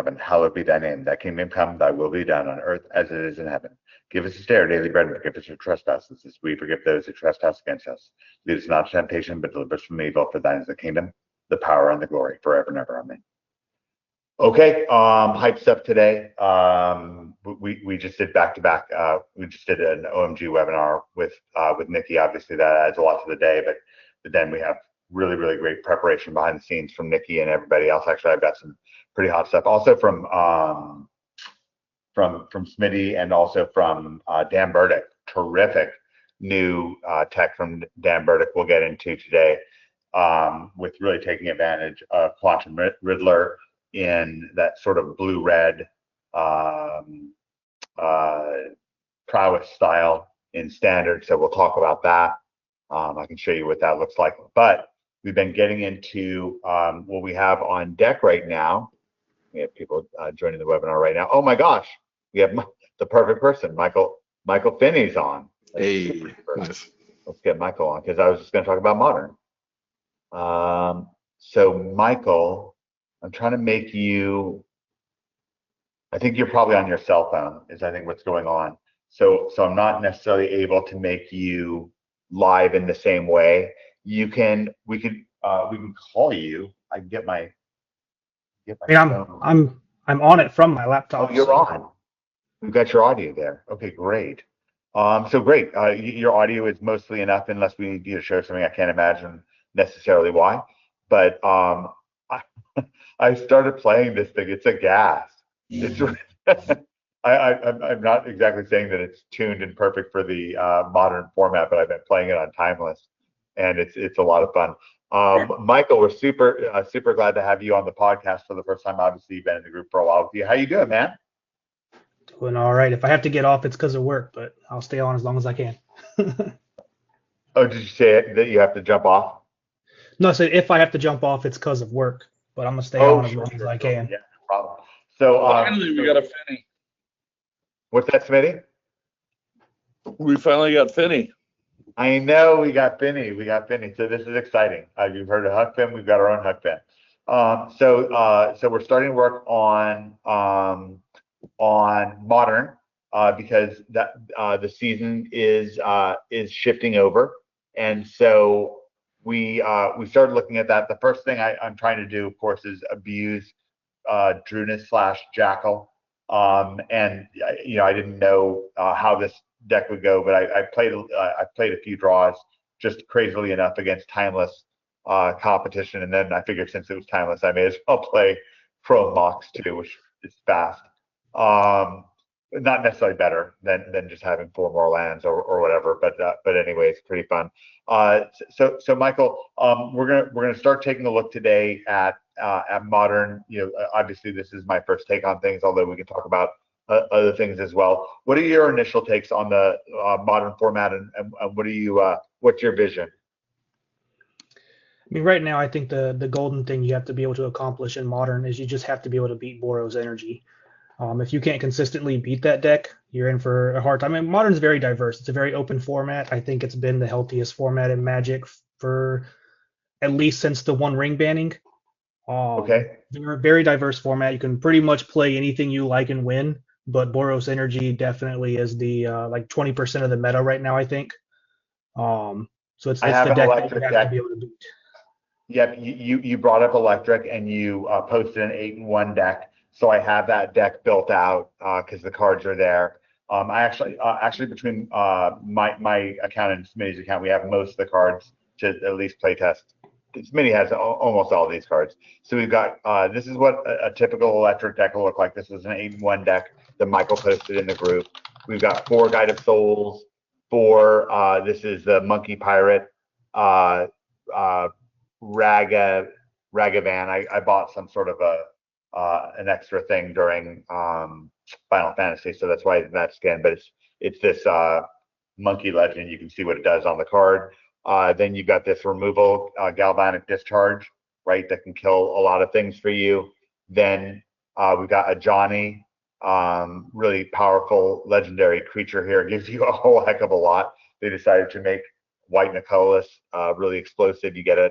11. Hallowed be thy name. Thy kingdom come, thy will be done on earth as it is in heaven. Give us this day our daily bread, and forgive us our trespasses, as we forgive those who trespass against us. Lead us not into temptation, but deliver us from evil. For thine is the kingdom, the power, and the glory, forever and ever. Amen. Okay, hype stuff today. We just did back to back. We just did an OMG webinar with Nikki. Obviously, that adds a lot to the day, but then we have really great preparation behind the scenes from Nikki and everybody else. Actually, I've got some pretty hot stuff also from Smitty and also from Dan Burdick. Terrific new tech from Dan Burdick we'll get into today, with really taking advantage of Quantum Riddler in that sort of blue-red prowess style in standard. So we'll talk about that. I can show you what that looks like. But we've been getting into what we have on deck right now. We have people joining the webinar right now. Oh my gosh, we have the perfect person. Michael Finney's on. Hey, nice. Let's get Michael on, because I was just going to talk about modern. So Michael, I'm trying to make you, I think you're probably on your cell phone, is I think what's going on. So I'm not necessarily able to make you live in the same way. We can call you. I can get my phone. I'm on it from my laptop. Oh, you're on. We've got your audio there. Okay, great. So great. Your audio is mostly enough, unless we need you to show something. I can't imagine necessarily why, but I started playing this thing. It's a gas. It's I'm not exactly saying that it's tuned and perfect for the modern format, but I've been playing it on timeless, and it's a lot of fun. Michael, we're super glad to have you on the podcast for the first time. Obviously, you've been in the group for a while with you. How you doing, man? Doing all right. If I have to get off, it's because of work, but I'll stay on as long as I can. Oh, did you say that you have to jump off? No, I said if I have to jump off, it's because of work, but I'm gonna stay on as long as I can. Yeah, no problem. So finally, we got a Finney. What's that, Smitty? We finally got Finney. I know we got Finney. So this is exciting. You've heard of Huck Finn. We've got our own Huck Finn. So we're starting work on modern because that the season is shifting over, and so we started looking at that. The first thing I'm trying to do, of course, is abuse Drunas/Jackal. And I didn't know how this deck would go, but I played a few draws just crazily enough against timeless competition, and then I figured since it was timeless, I may as well play Pro Mox too, which is fast. Not necessarily better than just having 4 more lands or whatever, but anyway, it's pretty fun. So Michael, we're gonna start taking a look today at modern. Obviously this is my first take on things, although we can talk about other things as well. What are your initial takes on the modern format, and what are you what's your vision? I mean, right now, I think the golden thing you have to be able to accomplish in modern is you just have to be able to beat Boros Energy. If you can't consistently beat that deck, you're in for a hard time. I mean, modern's very diverse. It's a very open format. I think it's been the healthiest format in Magic for at least since the One Ring banning. Okay. Very diverse format. You can pretty much play anything you like and win, but Boros Energy definitely is the like 20% of the meta right now, I think. So it's the deck that you have to be able to beat. Yep, you brought up electric, and you posted an 8-in-1 deck. So I have that deck built out because the cards are there. I actually between my account and Smitty's account, we have most of the cards to at least play test. Smitty has almost all of these cards. So we've got this is what a typical electric deck will look like. This is an 8-in-1 deck that Michael posted in the group. We've got 4 Guide of Souls, 4 this is the Monkey Pirate, Ragavan. I bought some sort of an extra thing during Final Fantasy, so that's why that skin. But it's this Monkey Legend. You can see what it does on the card. Then you got this removal Galvanic Discharge, right? That can kill a lot of things for you. Then we've got a Johnny, really powerful legendary creature here. It gives you a whole heck of a lot. They decided to make White Nicholas really explosive. You get a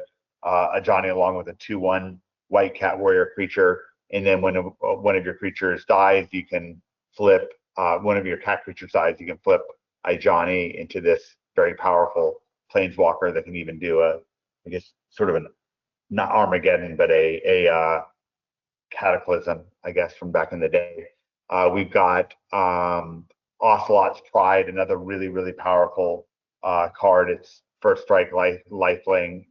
Johnny along with a 2/1 White Cat Warrior creature and then when one of your creatures dies, you can flip one of your cat creatures dies, you can flip Johnny into this very powerful planeswalker that can even do I guess, sort of an not Armageddon, but a cataclysm, I guess, from back in the day. We've got Ocelot's Pride, another really, really powerful card. It's first strike, lifelink.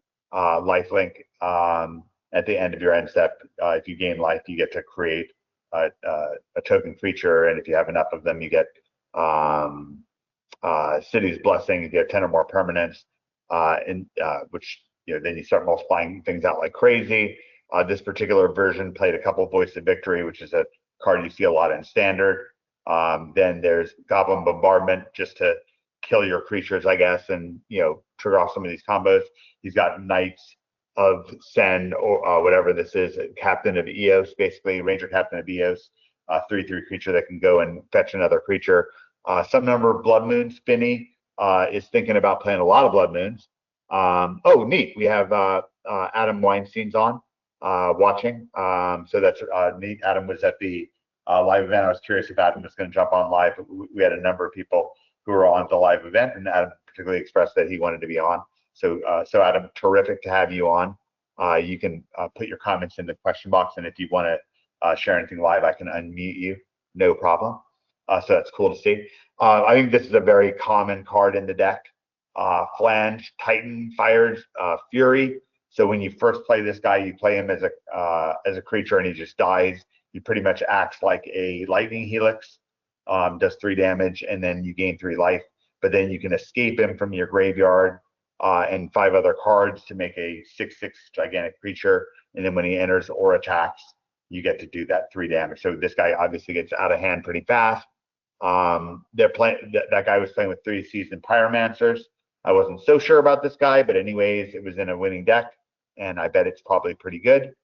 At the end of your end step, if you gain life, you get to create a token creature, and if you have enough of them, you get City's Blessing. If you have 10 or more permanents, which then you start multiplying things out like crazy. This particular version played a couple Voice of Victory, which is a card you see a lot in Standard. Then there's Goblin Bombardment, just to kill your creatures, I guess, and trigger off some of these combos. He's got Knights of Sen, or whatever this is, Captain of Eos, basically Ranger Captain of Eos, 3/3 creature that can go and fetch another creature. Some number of Blood Moons. Finney is thinking about playing a lot of Blood Moons. Oh, neat. We have Adam Weinstein's on watching. So that's neat. Adam was at the live event. I was curious if Adam was going to jump on live. But we had a number of people who were on the live event, and Adam particularly expressed that he wanted to be on. So Adam, terrific to have you on. You can put your comments in the question box, and if you want to share anything live, I can unmute you. No problem. So that's cool to see. I think this is a very common card in the deck. Flange, Titan fires Fury. So when you first play this guy, you play him as a creature, and he just dies. He pretty much acts like a Lightning Helix, does 3 damage, and then you gain 3 life. But then you can escape him from your graveyard and 5 other cards to make a 6/6 gigantic creature. And then when he enters or attacks, you get to do that 3 damage. So this guy obviously gets out of hand pretty fast. They're playing. That guy was playing with 3 Seasoned Pyromancers. I wasn't so sure about this guy, but anyways, it was in a winning deck, and I bet it's probably pretty good.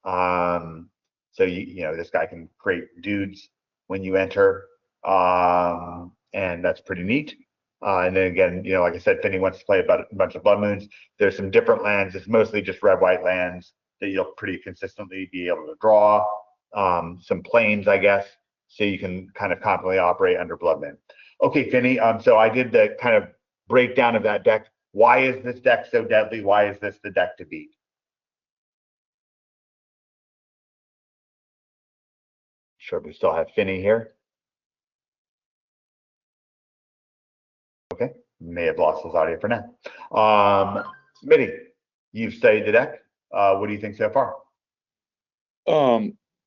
So this guy can create dudes when you enter, and that's pretty neat. And then again, like I said, Finney wants to play a bunch of Blood Moons. There's some different lands. It's mostly just red-white lands that you'll pretty consistently be able to draw. Some planes, I guess, so you can kind of confidently operate under Blood Moon. Okay, Finney. So I did the kind of breakdown of that deck. Why is this deck so deadly? Why is this the deck to beat? Sure, we still have Finney here. Okay, may have lost his audio for now. Smitty, you've studied the deck. What do you think so far?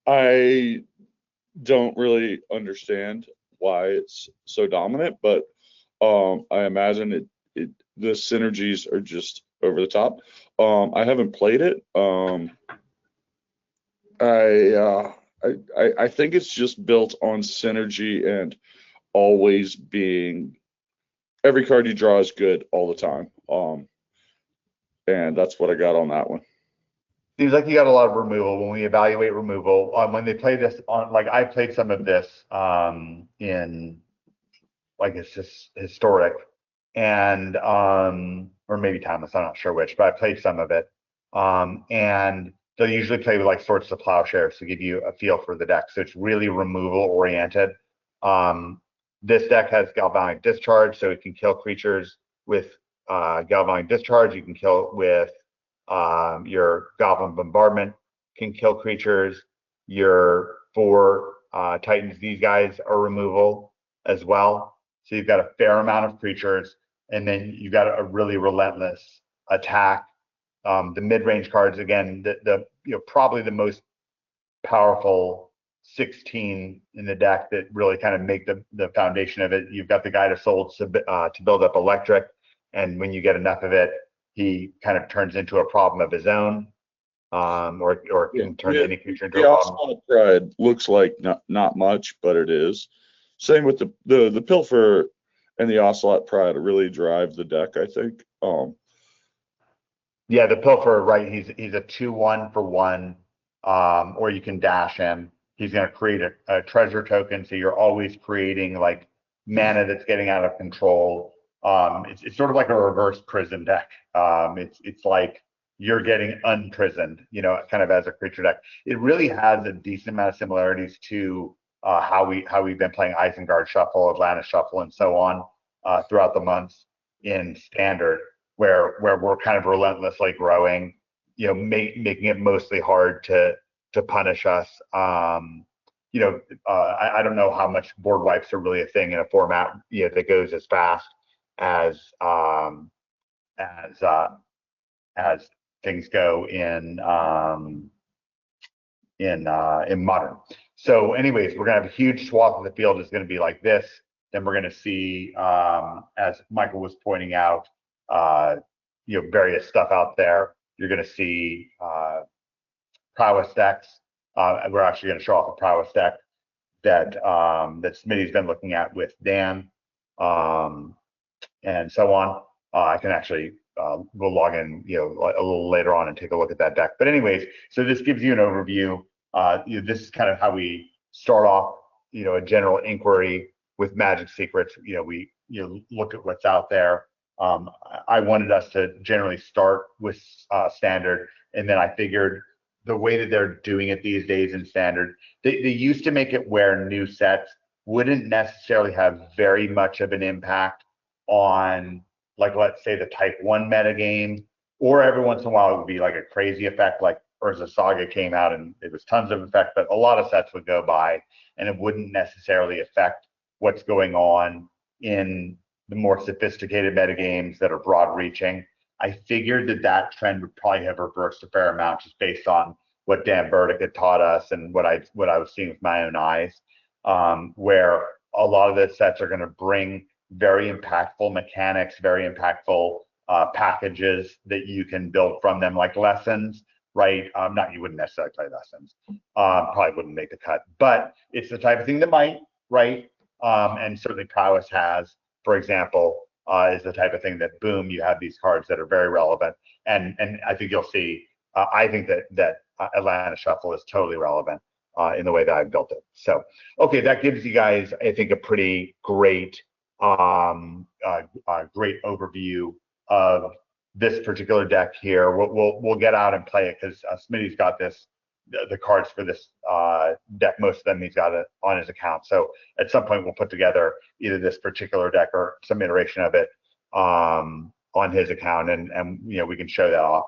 I don't really understand why it's so dominant, but I imagine the synergies are just over the top. I haven't played it. I think it's just built on synergy and always being every card you draw is good all the time. And that's what I got on that one. Seems like you got a lot of removal. When we evaluate removal, when they play this on, like I played some of this in, like it's just historic, and or maybe timeless. I'm not sure which, but I played some of it. And they'll usually play with like Swords to Plowshares to give you a feel for the deck. So it's really removal oriented. This deck has Galvanic Discharge, so it can kill creatures with Galvanic Discharge. You can kill with your Goblin Bombardment, can kill creatures. Your 4 Titans, these guys are removal as well. So you've got a fair amount of creatures, and then you've got a really relentless attack. The mid-range cards, again, probably the most powerful 16 in the deck that really kind of make the foundation of it. You've got the Guide of Souls to build up Electric, and when you get enough of it, he kind of turns into a problem of his own, or can turn any creature into a problem. The Pride looks like not much, but it is. Same with the Pilfer and the Ocelot Pride really drive the deck, I think. Yeah, the Pilfer, right? He's a 2/1 for 1, or you can dash him. He's going to create a treasure token, so you're always creating like mana that's getting out of control. It's sort of like a reverse prison deck. It's like you're getting unprisoned, kind of as a creature deck. It really has a decent amount of similarities to how we've been playing Isengard Shuffle, Atlanta Shuffle, and so on throughout the months in Standard, where we're kind of relentlessly growing, making it mostly hard to punish us. I don't know how much board wipes are really a thing in a format that goes as fast as as things go in modern. So, anyways, we're gonna have a huge swath of the field is going to be like this. Then we're going to see, as Michael was pointing out, various stuff out there. You're going to see prowess decks. We're actually going to show off a prowess deck that Smitty's been looking at with Dan, and so on. I can actually we'll log in, a little later on and take a look at that deck. But anyways, so this gives you an overview. This is kind of how we start off, a general inquiry with Magic Secrets. We look at what's out there. I wanted us to generally start with Standard, and then I figured the way that they're doing it these days in Standard, they used to make it where new sets wouldn't necessarily have very much of an impact on, like, let's say the Type 1 metagame, or every once in a while it would be like a crazy effect, like Urza Saga came out and it was tons of effect, but a lot of sets would go by and it wouldn't necessarily affect what's going on in the more sophisticated metagames that are broad reaching. I figured that trend would probably have reversed a fair amount just based on what Dan Burdick had taught us and what I was seeing with my own eyes, where a lot of the sets are going to bring very impactful mechanics, very impactful packages that you can build from them, like lessons, right? You wouldn't necessarily play lessons, probably wouldn't make the cut, but it's the type of thing that might, right? And certainly prowess has, for example, is the type of thing that, boom, you have these cards that are very relevant. And I think you'll see, I think that Atlanta Shuffle is totally relevant in the way that I've built it. So, okay, that gives you guys, I think, a pretty great great overview of this particular deck here. We'll get out and play it because Smitty's got the cards for this deck. Most of them he's got it on his account. So at some point we'll put together either this particular deck or some iteration of it on his account, and we can show that off.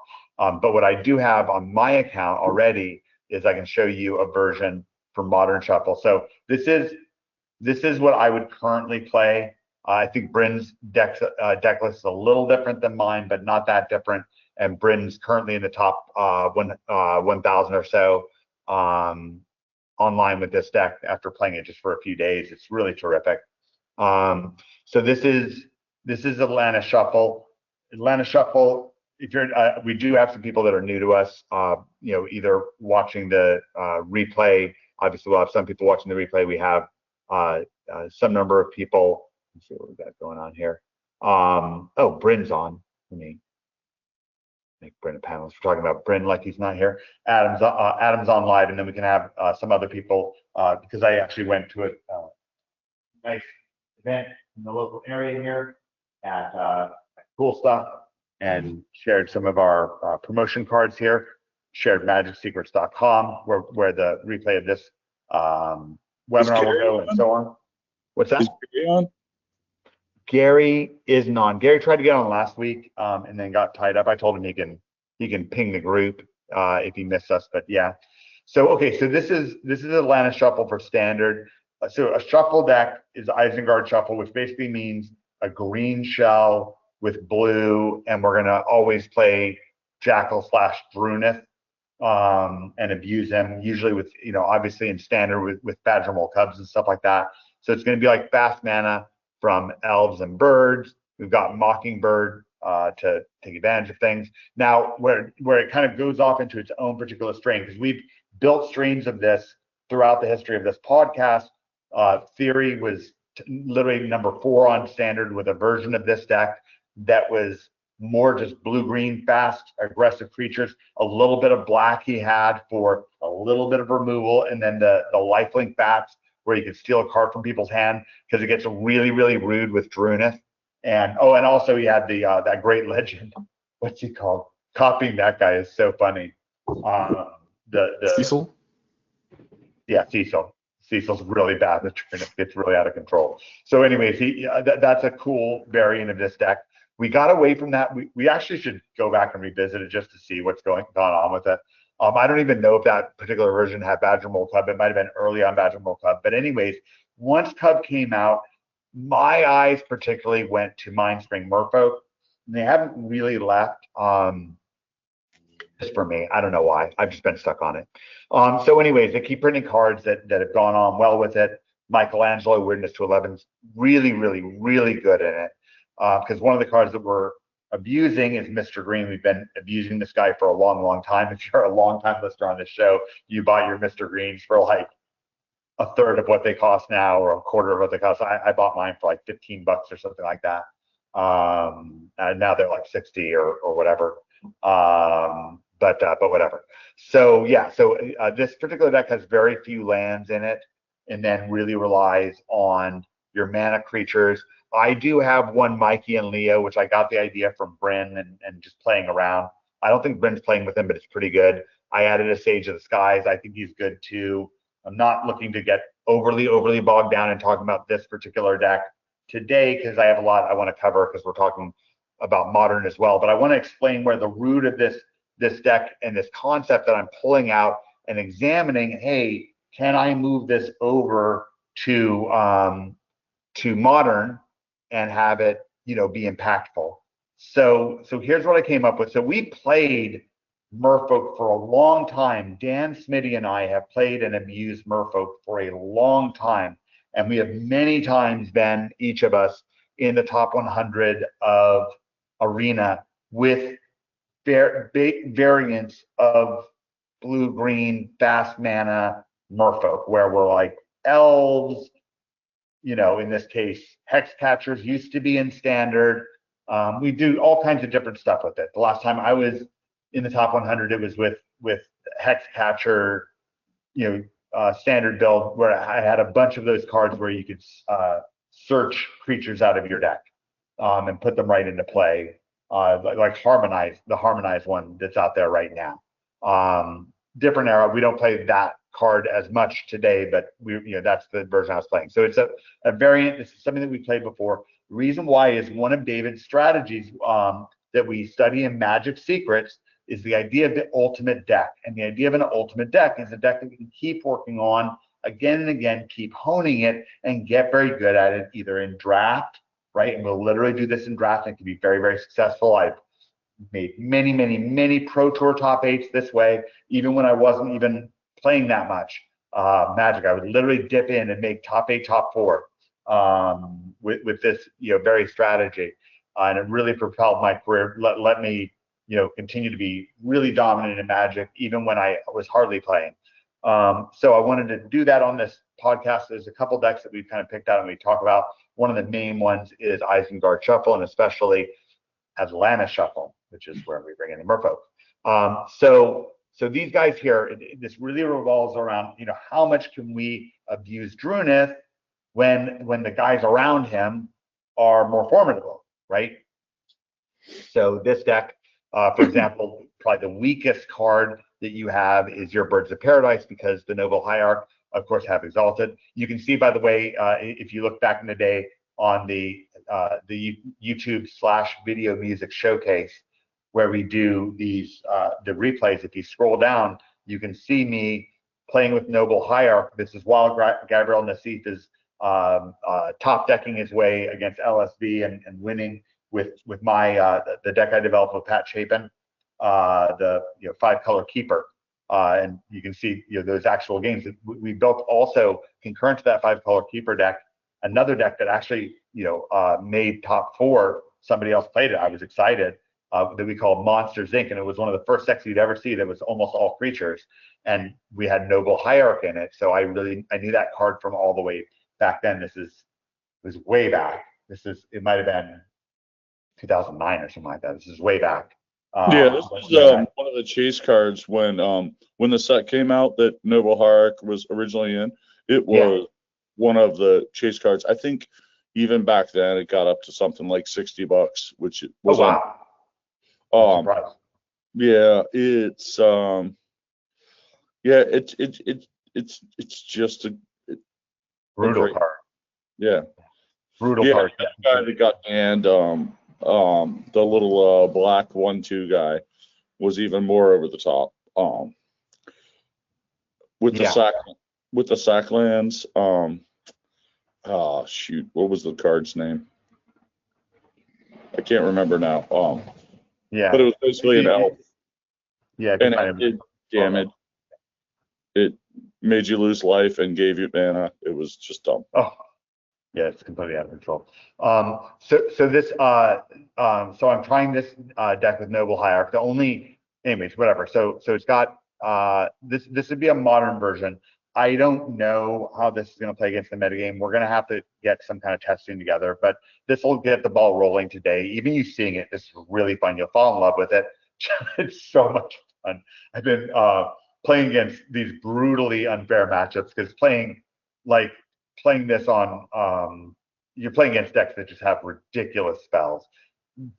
But what I do have on my account already is I can show you a version for Modern Shuffle. So this is what I would currently play. I think Bryn's deck list is a little different than mine, but not that different. And Bryn's currently in the top 1,000 or so online with this deck after playing it just for a few days. It's really terrific. So this is Atlanta Shuffle. Atlanta Shuffle. If you're, we do have some people that are new to us. Either watching the replay. Obviously, we'll have some people watching the replay. We have some number of people. Let's see what we've got going on here. Oh, Bryn's on. Let me make Bryn a panelist. We're talking about Bryn like he's not here. Adam's on live, and then we can have some other people because I actually went to a nice event in the local area here at Cool Stuff and shared some of our promotion cards here. Shared MagicSecrets.com where the replay of this webinar will go and so on. What's that? Is Gary on? Gary isn't on. Gary tried to get on last week and then got tied up. I told him he can ping the group if he missed us, but yeah. So okay, so this is Atlanta Shuffle for Standard. So a shuffle deck is Isengard Shuffle, which basically means a green shell with blue, and we're gonna always play Jackal / Drunith and abuse them, usually with, obviously in Standard with Badgermole Cubs and stuff like that. So it's gonna be like fast mana from elves and birds. We've got Mockingbird to take advantage of things. Now, where it kind of goes off into its own particular strain, because we've built strains of this throughout the history of this podcast. Theory was literally number 4 on Standard with a version of this deck that was more just blue-green, fast, aggressive creatures. A little bit of black he had for a little bit of removal, and then the lifelink bats, where you can steal a card from people's hand because it gets really, really rude with Drunith. And also he had the that great legend. What's he called? copying that guy is so funny. The Cecil? Yeah, Cecil. Cecil's really bad. The turn gets really out of control. So, anyways, that's a cool variant of this deck. We got away from that. We actually should go back and revisit it just to see what's gone on with it. I don't even know if that particular version had Badger Mole Cub. It might have been early on Badger Mole Cub. But anyways, once Cub came out, my eyes particularly went to Mindspring Merfolk. And they haven't really left. Just for me, I don't know why. I've just been stuck on it. So anyways, they keep printing cards that have gone on well with it. Michelangelo, Witness to 11's really, really, really good in it. Because one of the cards that we're abusing is Mr. Green. We've been abusing this guy for a long, long time. If you're a long time listener on this show, you buy your Mr. Greens for like a third of what they cost now, or a quarter of what they cost. I bought mine for like $15 or something like that. And now they're like 60 or whatever. But whatever. So yeah, this particular deck has very few lands in it, and then really relies on your mana creatures. I do have one Mikey and Leo, which I got the idea from Bryn and just playing around. I don't think Bryn's playing with him, but it's pretty good. I added a Sage of the Skies. I think he's good too. I'm not looking to get overly bogged down and talking about this particular deck today because I have a lot I want to cover because we're talking about Modern as well. But I want to explain where the root of this deck and this concept that I'm pulling out and examining. Hey, can I move this over to Modern and have it, be impactful? So here's what I came up with. So we played Merfolk for a long time. Dan Smitty and I have played and abused Merfolk for a long time, and we have many times been, each of us, in the top 100 of Arena with big variants of blue-green fast mana Merfolk, where we're like elves, in this case, hex catchers used to be in standard. We do all kinds of different stuff with it. The last time I was in the top 100, it was with hex catcher, standard build, where I had a bunch of those cards where you could search creatures out of your deck and put them right into play. Like the harmonized one that's out there right now. Different era. We don't play that card as much today, but that's the version I was playing. So it's a variant. This is something that we played before. The reason why is one of David's strategies that we study in Magic Secrets is the idea of the ultimate deck. And the idea of an ultimate deck is a deck that we can keep working on again and again, keep honing it, and get very good at it, either in draft, right? And we'll literally do this in draft and it can be very, very successful. I've made many, many, many Pro Tour top 8s this way, even when I wasn't even playing that much Magic. I would literally dip in and make top 8, top 4 with this very strategy. And it really propelled my career, let me continue to be really dominant in Magic, even when I was hardly playing. So I wanted to do that on this podcast. There's a couple decks that we've kind of picked out and we talk about. One of the main ones is Isengard Shuffle, and especially Atlantis Shuffle, which is where we bring in the Merfolk. So these guys here, this really revolves around, how much can we abuse Drunith when the guys around him are more formidable, right? So this deck, for example, probably the weakest card that you have is your Birds of Paradise, because the Noble Hierarch, of course, have Exalted. You can see, by the way, if you look back in the day on the YouTube/video music showcase, where we do these the replays, if you scroll down, you can see me playing with Noble Hierarch. This is while Gabriel Nassif is top decking his way against LSV and winning with my the deck I developed with Pat Chapin, the 5-color keeper. And you can see those actual games. We built also concurrent to that 5-color keeper deck, another deck that actually made top 4. Somebody else played it. I was excited. That we call Monsters Inc. And it was one of the first decks you'd ever see that was almost all creatures. And we had Noble Hierarch in it. So I knew that card from all the way back then. It was way back. It might have been 2009 or something like that. This is way back. This was one of the chase cards when the set came out that Noble Hierarch was originally in. It was one of the chase cards. I think even back then it got up to something like $60, which was Yeah, it's just a Brutal great, card. yeah. Brutal Yeah, card. that guy that got banned, the little black 1/2 guy was even more over the top. With the Yeah. sack with the sack lands, oh shoot, what was the card's name? I can't remember now. Yeah. But it was basically an elf, Yeah. If you and find it him. did damage. It made you lose life and gave you mana. It was just dumb. Oh, yeah, it's completely out of control. So I'm trying this deck with Noble Hierarch. Anyways, whatever. So it's got this would be a modern version. I don't know how this is going to play against the metagame. We're going to have to get some kind of testing together, but this will get the ball rolling today. Even you seeing it, this is really fun. You'll fall in love with it. It's so much fun. I've been playing against these brutally unfair matchups because playing this on you're playing against decks that just have ridiculous spells.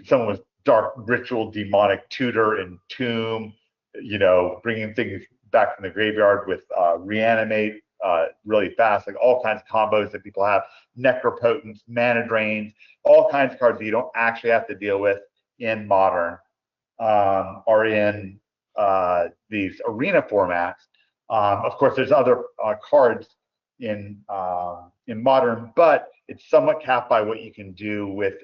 Someone with dark ritual, demonic tutor, and tomb, bringing things back from the graveyard with reanimate really fast, like all kinds of combos that people have, necropotence, mana drains, all kinds of cards that you don't actually have to deal with in modern are in these arena formats. Of course, there's other cards in modern, but it's somewhat capped by what you can do with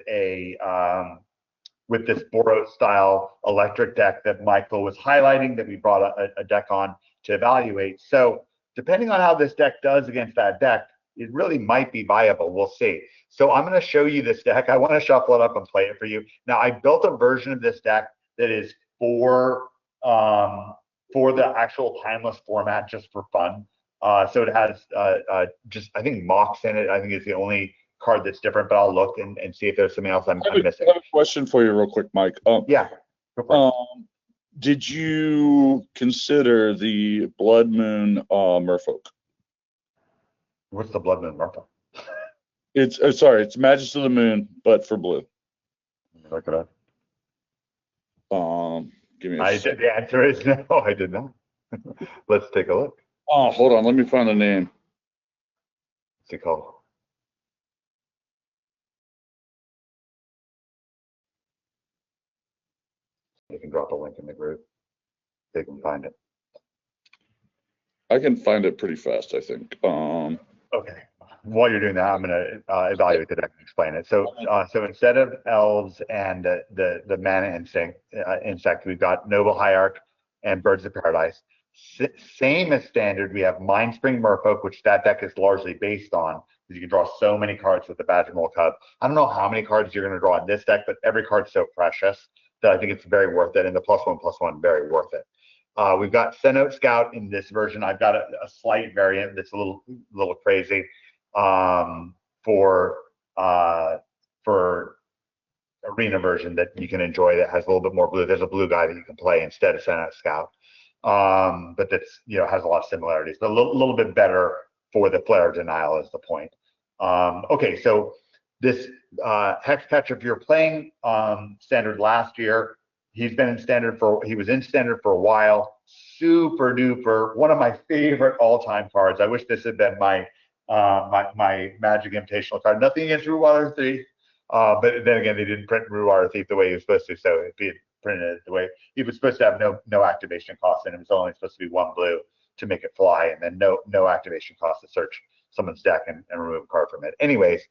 with this Boros style electric deck that Michael was highlighting that we brought a deck on to evaluate. So depending on how this deck does against that deck, it really might be viable. We'll see. So I'm going to show you this deck. I want to shuffle it up and play it for you. Now I built a version of this deck that is for the actual timeless format just for fun. So it has just I think Mox in it. I think it's the only card that's different, but I'll look and see if there's something else I'm missing. I have a question for you real quick, Mike. Yeah, go for it. Did you consider the Blood Moon Merfolk? What's the Blood Moon Merfolk? It's sorry, it's Magus of the Moon, but for blue. Look it up. Give me a second. The answer is no, I did not. Let's take a look. Oh, hold on, let me find the name. What's it called? You can drop a link in the group. They can find it. I can find it pretty fast, I think. Okay. While you're doing that, I'm going to evaluate the deck and explain it. So instead of elves and the mana insect, we've got Noble Hierarch and Birds of Paradise. Same as standard, we have Mindspring Merfolk, which that deck is largely based on, because you can draw so many cards with the Badger Mole Cub. I don't know how many cards you're going to draw in this deck, but every card's so precious that I think it's very worth it, and the +1/+1 very worth it. We've got Cenote Scout in this version. I've got a slight variant that's a little crazy for arena version that you can enjoy that has a little bit more blue. There's a blue guy that you can play instead of Cenote Scout, but that's has a lot of similarities, but a little bit better for the Flare of Denial is the point. Okay, so this Hexcatcher, if you're playing standard last year, he was in standard for a while. Super duper, one of my favorite all-time cards. I wish this had been my Magic Invitational card. Nothing against Rootwater Thief, but then again, they didn't print Rootwater Thief the way he was supposed to. So if he had printed it the way he was supposed to have no activation cost, and it was only supposed to be 1 blue to make it fly, and then no activation cost to search someone's deck and remove a card from it. Anyways,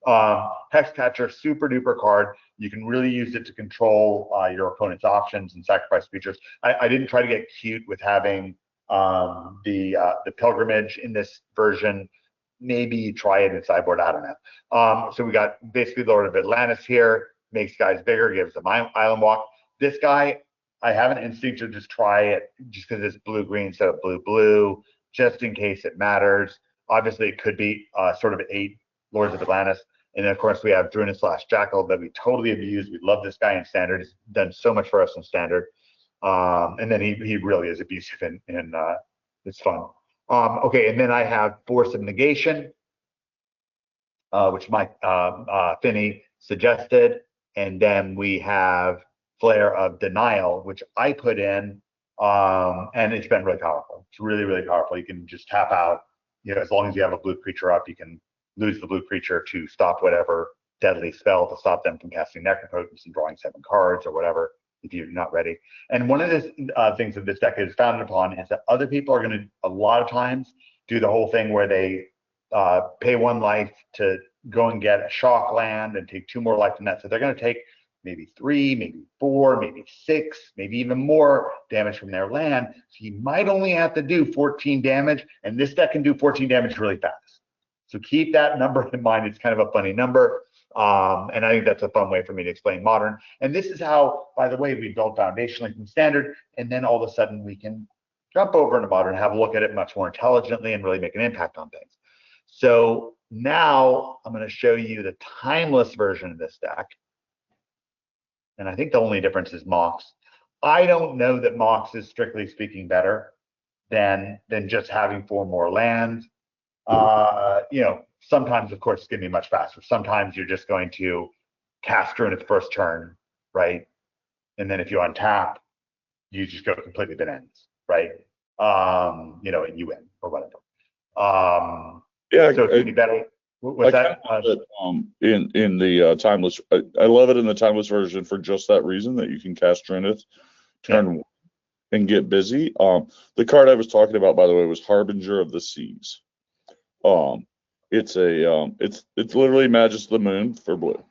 Hexcatcher, super duper card. You can really use it to control your opponent's options and sacrifice features. I didn't try to get cute with having the pilgrimage in this version. Maybe try it in sideboard. I don't know. So we got basically Lord of Atlantis here. Makes guys bigger, gives them island walk. This guy, I have an instinct to just try it just because it's blue-green instead of blue-blue, just in case it matters. Obviously, it could be sort of 8 Lords of Atlantis. And then, of course, we have Druid/Jackal that we totally abuse. We love this guy in Standard. He's done so much for us in Standard. And then he really is abusive in it's fun. Okay, and then I have Force of Negation, which Mike Finney suggested. And then we have Flare of Denial, which I put in, and it's been really powerful. It's really, really powerful. You can just tap out, as long as you have a blue creature up, you can lose the blue creature to stop whatever deadly spell to stop them from casting Necropotence and drawing 7 cards or whatever if you're not ready. And one of the things that this deck is founded upon is that other people are going to, a lot of times, do the whole thing where they pay 1 life to go and get a shock land and take 2 more life from that. So they're going to take maybe 3, maybe 4, maybe 6, maybe even more damage from their land. So you might only have to do 14 damage, and this deck can do 14 damage really fast. So keep that number in mind. It's kind of a funny number. And I think that's a fun way for me to explain Modern. And this is how, by the way, we build foundationally from Standard, and then all of a sudden we can jump over into Modern and have a look at it much more intelligently and really make an impact on things. So now I'm going to show you the timeless version of this deck. And I think the only difference is Mox. I don't know that Mox is, strictly speaking, better than just having 4 more lands. Sometimes, of course, it's going to be much faster. Sometimes you're just going to cast Ruin at the first turn, right? And then if you untap, you just go completely bananas, right? And you win or whatever. Yeah, so it's going to be better. What's that? In the timeless, I love it in the timeless version for just that reason, that you can cast Drenith turn 1 and get busy. The card I was talking about, by the way, was Harbinger of the Seas. It's literally Magus of the Moon for blue.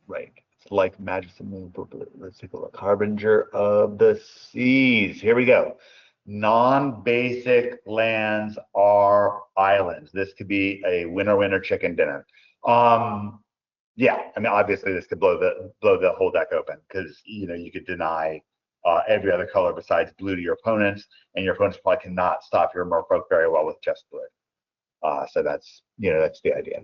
Right. It's like Magus of the Moon for blue. Let's take a look. Harbinger of the Seas. Here we go. Non-basic lands are islands. This could be a winner chicken dinner. Obviously this could blow the whole deck open, because you could deny every other color besides blue to your opponents, and your opponents probably cannot stop your Merfolk very well with just blue. So that's the idea.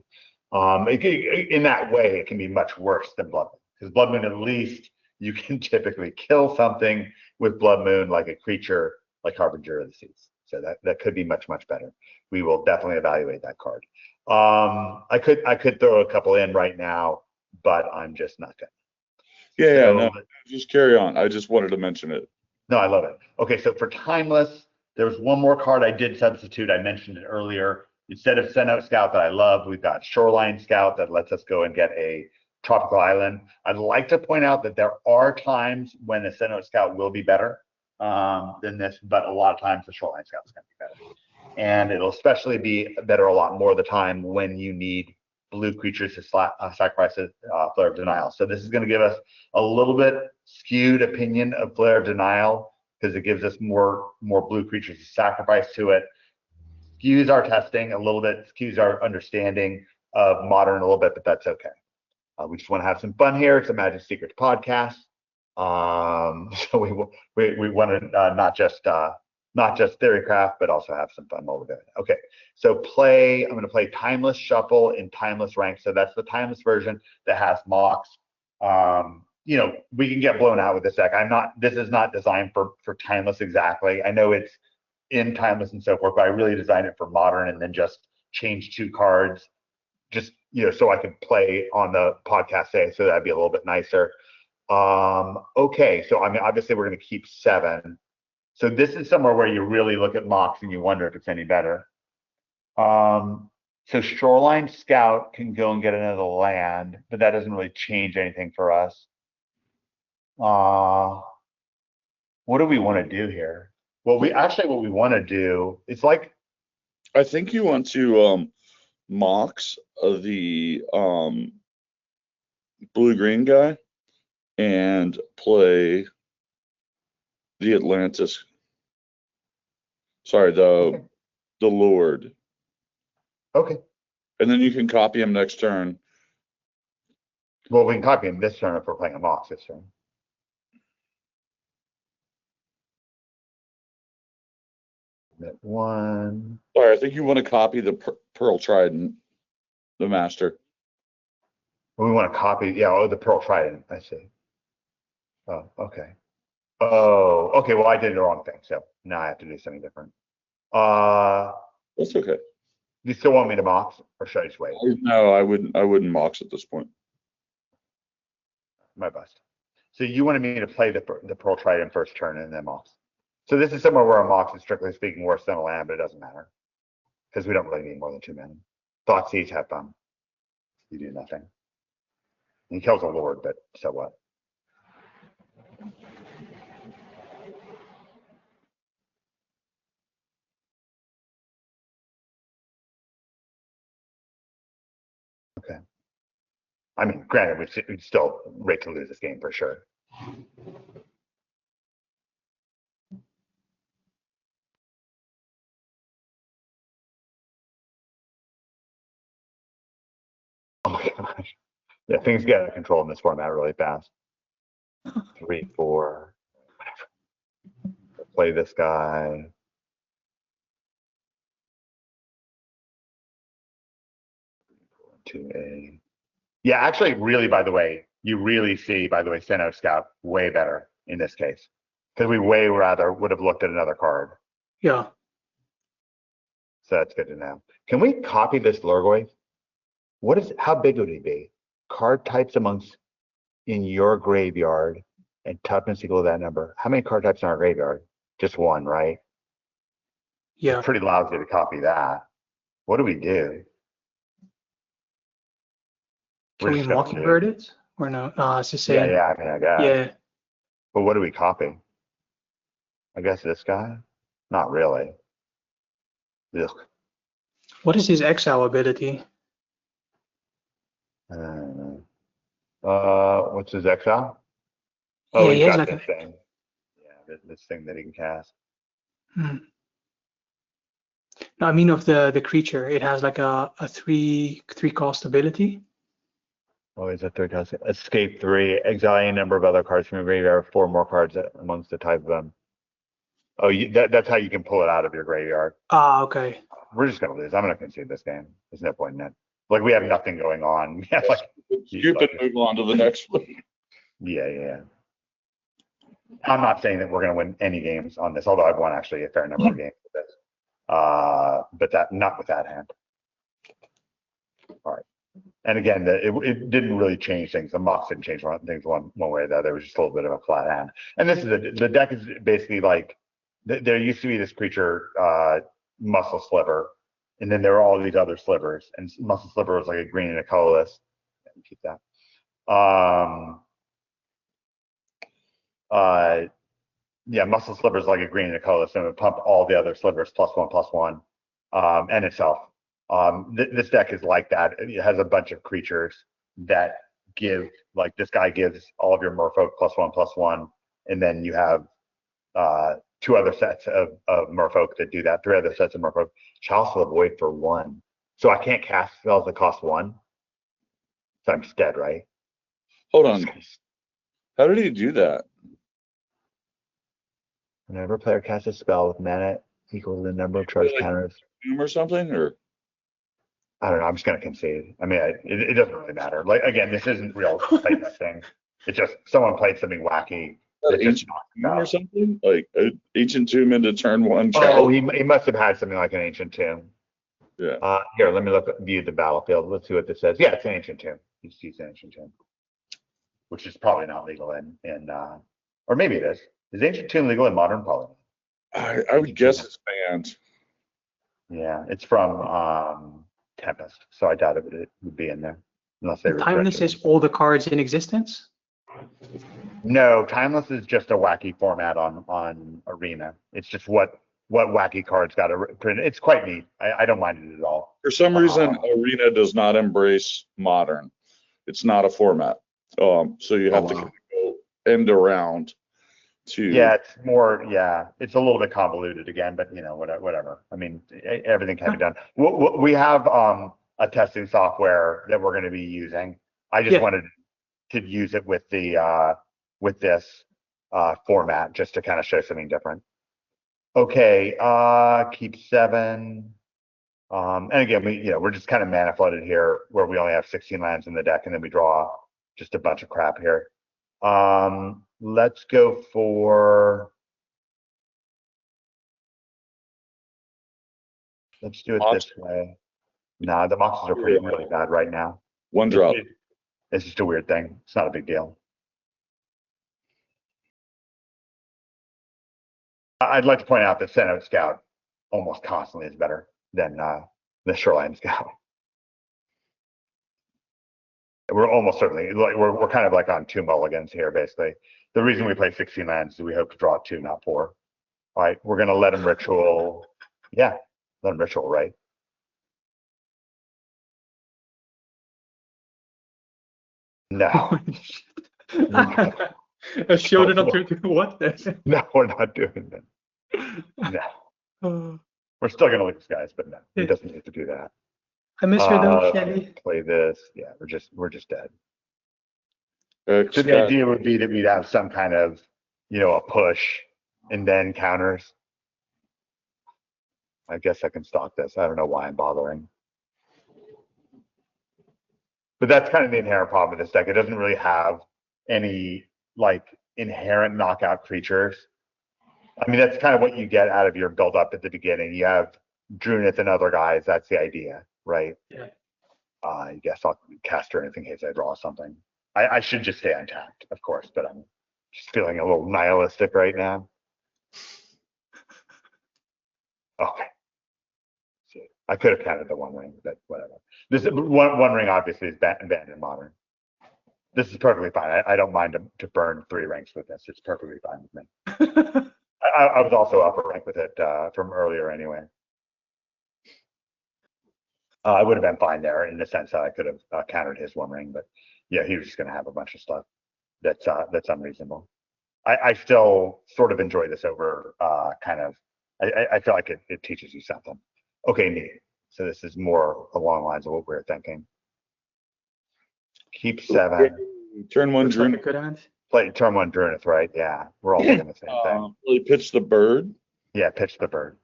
In that way, it can be much worse than Blood Moon, because Blood Moon, at least you can typically kill something with Blood Moon, like a creature like Harbinger of the Seas. So that could be much, much better. We will definitely evaluate that card. I could throw a couple in right now, but I'm just not gonna. No, just carry on. I just wanted to mention it. No, I love it. Okay, so for Timeless, there was one more card I did substitute. I mentioned it earlier. Instead of Send Out Scout that I love, we've got Shoreline Scout that lets us go and get a tropical island. I'd like to point out that there are times when the Send Out Scout will be better than this, but a lot of times the Shoreline Scout is going to be better. And it'll especially be better a lot more of the time when you need blue creatures to sacrifice a Flare of Denial. So this is going to give us a little bit skewed opinion of Flare of Denial, because it gives us more blue creatures to sacrifice to it. Skews our testing a little bit, skews our understanding of Modern a little bit, but that's okay. We just want to have some fun here. It's a Magic Secrets podcast. So we want to not just Theorycraft, but also have some fun while we're doing it. Okay, so I'm going to play Timeless Shuffle in Timeless Rank. So that's the Timeless version that has Mox. We can get blown out with this deck. This is not designed for Timeless exactly. I know it's in Timeless and so forth, but I really designed it for Modern, and then just change 2 cards, just so I could play on the podcast today. So that'd be a little bit nicer. Okay, so obviously we're going to keep 7. So this is somewhere where you really look at Mox and you wonder if it's any better. So Shoreline Scout can go and get another land, but that doesn't really change anything for us. What do we want to do here? Well, what we want to do, it's like, I think you want to Mox the blue-green guy and play the Atlantis. Sorry, the Lord. Okay. And then you can copy him next turn. Well, we can copy him this turn if we're playing a Mox this turn. That 1. Sorry, I think you want to copy the Pearl Trident, the Master. We want to copy, the Pearl Trident. I see. Oh, okay. Oh, okay. Well, I did the wrong thing, so now I have to do something different. That's okay. You still want me to Mox, or should I just wait? No, I wouldn't Mox at this point. My bust. So you wanted me to play the Pearl Trident first turn and then Mox. So this is somewhere where a Mox is strictly speaking worse than a land, but it doesn't matter because we don't really need more than 2 mana. Thoughtseize, have fun. You do nothing. He kills a lord, but so what? Okay. I mean, granted, we'd still rate to lose this game for sure. Oh my gosh. Yeah, things get out of control in this format really fast. 3, 4, whatever. Play this guy. To a. Yeah, actually, really, by the way, you really see, by the way, Sinnoh Scout way better in this case because we way rather would have looked at another card. Yeah. So that's good to know. Can we copy this Lurgoy? How big would he be? Card types amongst in your graveyard and toughness equal to that number. How many card types in our graveyard? Just one, right? Yeah. It's pretty lousy to copy that. What do we do? Can we mockingbird it or no? No, it's the same. Yeah, I mean, I guess. Yeah. But what do we copy? I guess this guy? Not really. Ugh. What is his exile ability? What's his exile? Yeah, he's he has got like this thing. Yeah, this thing that he can cast. No, I mean of the creature. It has like a three cost ability. Oh, he's a 3 cost. Escape 3. Exile any number of other cards from your graveyard. 4 more cards amongst the type of them. Oh, that's how you can pull it out of your graveyard. Ah, okay. We're just gonna lose. I'm gonna concede this game. There's no point in it. Like we have nothing going on. We have like Stupid, move on to the next one. Yeah. I'm not saying that we're gonna win any games on this, although I've won actually a fair number of games with this. But that not with that hand. All right. And again, it didn't really change things. The Mox didn't change things one way or the other. It was just a little bit of a flat hand. And this is the deck is basically like there used to be this creature, Muscle Sliver, and then there were all these other slivers. And Muscle Sliver was like a green and a colorless. Keep that. Yeah, Muscle Sliver is like a green and a colorless, and it would pump all the other slivers +1/+1, and itself. This deck is like that. It has a bunch of creatures that give, like this guy gives all of your merfolk +1/+1, and then you have 2 other sets of merfolk that do that, 3 other sets of merfolk. Chalice of the Void for 1. So I can't cast spells that cost 1. So I'm just dead, right? Hold on. How did he do that? Whenever a player casts a spell with mana equal to the number of charge counters. Or something, or I don't know. I'm just gonna concede. I mean, it doesn't really matter. Like again, this isn't real playtesting. It's just someone played something wacky. Ancient Tomb or something, like Ancient Tomb into turn 1. Oh, he must have had something like an Ancient Tomb. Yeah. Here, let me view the battlefield. Let's see what this says. Yeah, it's an Ancient Tomb. He's an Ancient Tomb, which is probably not legal in or maybe it is. Is Ancient Tomb legal in Modern? Probably. I would guess it's banned. Yeah, it's from Tempest, so I doubt it would be in there unless they. Timeless is all the cards in existence. No, Timeless is just a wacky format on Arena. It's just what wacky cards got to print. It's quite neat. I don't mind it at all. For some reason, Arena does not embrace Modern. It's not a format. So you have to kind of go end around to. Yeah, it's more. Yeah, it's a little bit convoluted again, but whatever. I mean, everything can be done. We have a testing software that we're going to be using. I just wanted to use it with the with this format just to kind of show something different. Okay, keep 7. And again, we're just kind of mana flooded here, where we only have 16 lands in the deck, and then we draw just a bunch of crap here. Let's go for. Let's do it this way. Nah, the Moxes are really bad right now. 1 drop. It's just a weird thing. It's not a big deal. I'd like to point out that Send Out Scout almost constantly is better than the Shoreline Scout. We're almost certainly like we're kind of like on 2 mulligans here, basically. The reason we play 16 lands is we hope to draw 2, not 4. All right, we're gonna let him ritual. Yeah, let him ritual, right? No. I showed it up to what? No, we're not doing that. No. We're still gonna look at guys, but no, he doesn't need to do that. I miss you though, Shelly. Play this. Yeah, we're just dead. So So the idea would be that we'd have some kind of, a push and then counters. I guess I can stalk this. I don't know why I'm bothering. But that's kind of the inherent problem with this deck. It doesn't really have any like inherent knockout creatures. I mean, that's kind of what you get out of your build up at the beginning. You have Drunith and other guys. That's the idea, right? Yeah. I guess I'll cast her anything in case I draw something. I should just stay untapped, of course, but I'm just feeling a little nihilistic right now. Okay. I could have counted the One Ring, but whatever. This one ring obviously is banned in Modern. This is perfectly fine. I don't mind to burn 3 ranks with this. It's perfectly fine with me. I was also up a rank with it from earlier anyway. I would have been fine there in the sense that I could have countered his One Ring, but yeah, he was just going to have a bunch of stuff that's unreasonable. I still sort of enjoy this over kind of. I feel like it teaches you something. Okay, neat. So this is more along the lines of what we were thinking. Keep 7. Turn 1 Looks like a Drunith. good hand. Play turn 1 Drunith, right? Yeah, we're all thinking the same thing. Really pitch the bird. Yeah, pitch the bird.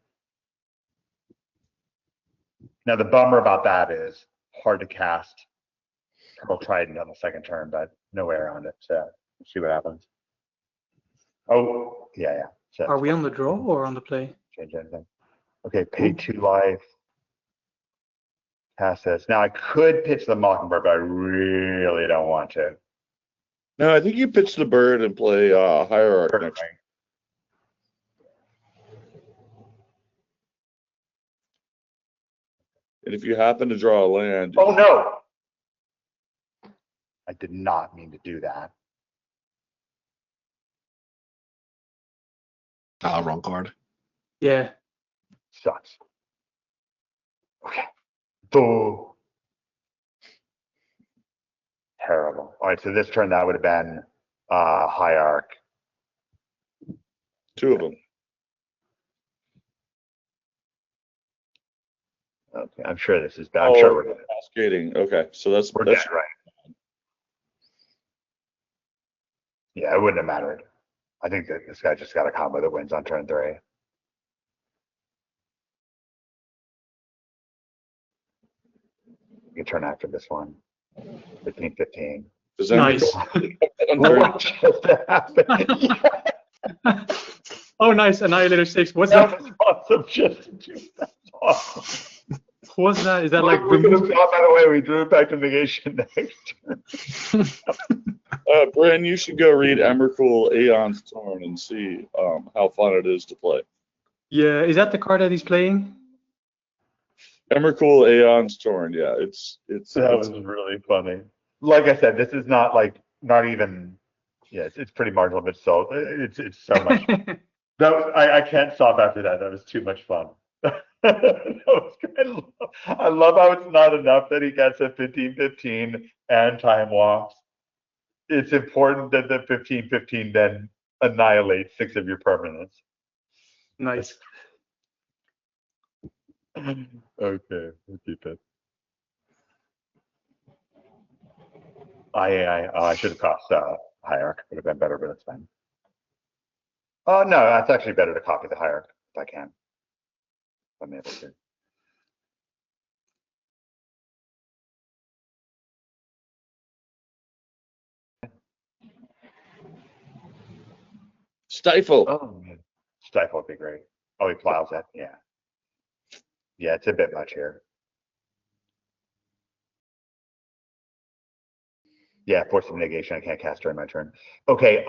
Now the bummer about that is hard to cast Pearl Trident on the second turn, but no way around it. So let's see what happens. Oh, yeah. So Are we on the draw or on the play? change anything? Okay, pay 2 life. Cast this. Now I could pitch the Mockingbird, but I really don't want to. No, I think you pitch the bird and play Hierarch next. And if you happen to draw a land, Oh no! I did not mean to do that. Wrong card. Yeah. Sucks. Okay. Boo. Terrible. All right, so this turn that would have been Hierarch. 2 of them. Okay, I'm sure this is bad. I'm sure we're good. Cascading. Okay, so that's We're dead, right? Yeah, it wouldn't have mattered. I think that this guy just got a combo that wins on turn 3. You can turn after this one. 15-15. Does that Nice. What just happened? Oh, nice. Annihilator 6. What's That that? was awesome. That's awesome. What's that? Is that like We're gonna remove? stop, by the way, we drew it back to negation next turn. Bren, you should go read Emrakul Aeon's Torn and see how fun it is to play. Yeah. Is that the card that he's playing? Emrakul Aeon's Torn, yeah, That was really funny. Like I said, this is not even. Yeah, it's pretty marginal, but still, it's so much. I can't stop after that. That was too much fun. That was good. I love how it's not enough that he gets a 15-15 and time walks. It's important that the 15-15 then annihilates 6 of your permanents. Nice. Okay, we'll keep it. I should have cost Hierarch. Would have been better, but it's fine. Oh no, that's actually better to copy the Hierarch if I can. If I'm able to. Stifle. Oh, man. Stifle would be great. Oh, he plows it. Yeah. Yeah, it's a bit much here. Yeah, force of negation. I can't cast during my turn. Okay.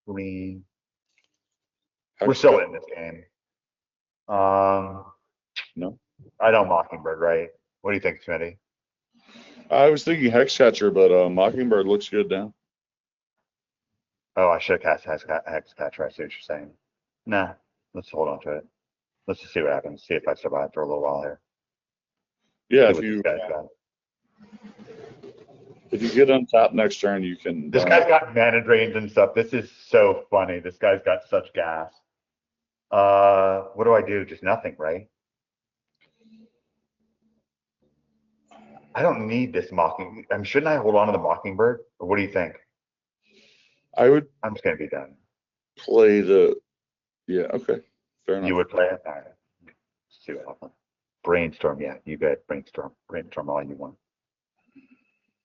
Green. We're still in this game. No. I don't Mockingbird, right? What do you think, Smitty? I was thinking Hexcatcher, but Mockingbird looks good now. Oh, I should have cast Hexcatcher. I see what you're saying. Nah, let's hold on to it. Let's just see what happens. See if I survive for a little while here. Yeah, See what this guy's got. if you get on top next turn, you can. This guy's got mana drains and stuff. This is so funny. This guy's got such gas. What do I do? Just nothing, right? I don't need this Mocking. Shouldn't I hold on to the Mockingbird? Or what do you think? I would I'm just gonna be done. play the. Yeah. Okay. Fair enough. You would play it? All right. Let's see what happens. Brainstorm, yeah, you bet. Brainstorm. Brainstorm all you want.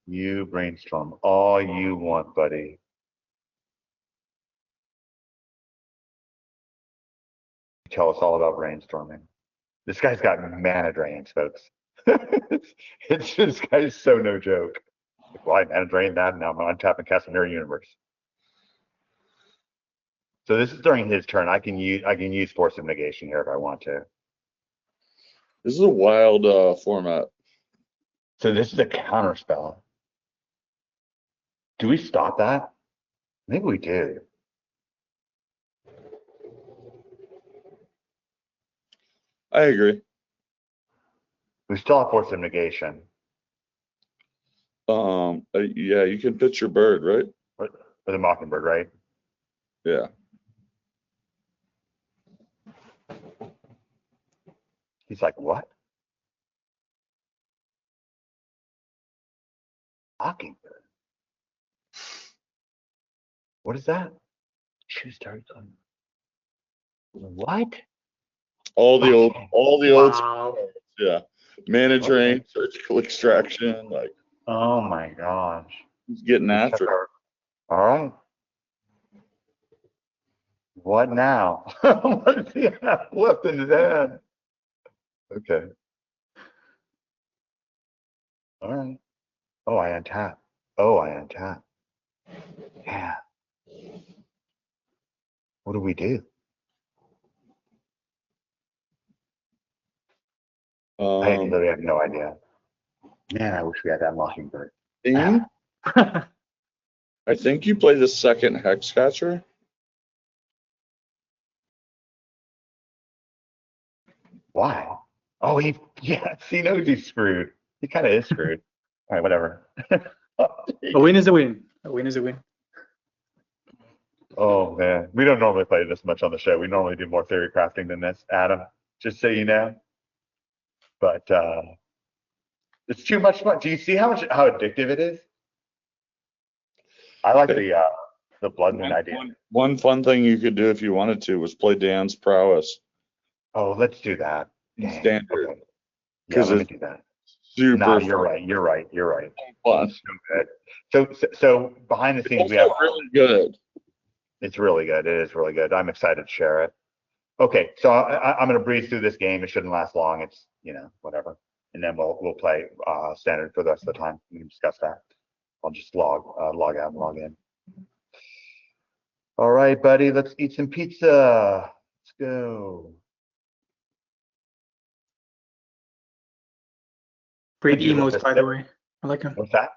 You brainstorm all you want, buddy. Tell us all about brainstorming. This guy's got mana drains, folks. This guy's so no joke. Like, well, I mana drain that, and now I'm on tap and cast a Mirror Universe. So this is during his turn. I can use Force of Negation here if I want to. This is a wild format. So this is a counter spell. Do we stop that? I think we do. I agree. We still have Force of Negation. Yeah, you can pitch your bird, right? For the Mockingbird, right? Yeah. He's like, what? Mockingbird? What is that? Choose target. What? All the old, Wow. yeah. Mana drain, surgical extraction, like Oh my gosh. he's getting after it. All right. What now? What does he have left in his hand? Okay. All right. Oh, I untap. Oh, I untap. Yeah. What do we do? I literally have no idea. Man, I wish we had that Mockingbird. Thing, I think you play the second Hexcatcher. Why? Oh, he knows he's screwed. He kind of is screwed. All right, whatever. A win is a win. A win is a win. Oh man, we don't normally play this much on the show. We normally do more theory crafting than this, Adam. Just so you know. But it's too much fun. Do you see how addictive it is? I like the blood moon idea. One fun thing you could do if you wanted to was play Dan's prowess. Oh, let's do that. Dang, Standard. okay. Yeah, Because let me it's do that. super No, you're right. fun. It's so good. So behind the scenes, It's we have. also really good. It's really good. It is really good. I'm excited to share it. Okay, so I'm going to breeze through this game. It shouldn't last long. It's whatever, and then we'll play standard for the rest of the time. We can discuss that. I'll just log out and log in. All right, buddy. Let's eat some pizza. Let's go. Great Did you love emotes, this by the tip? way. I like them. What's that?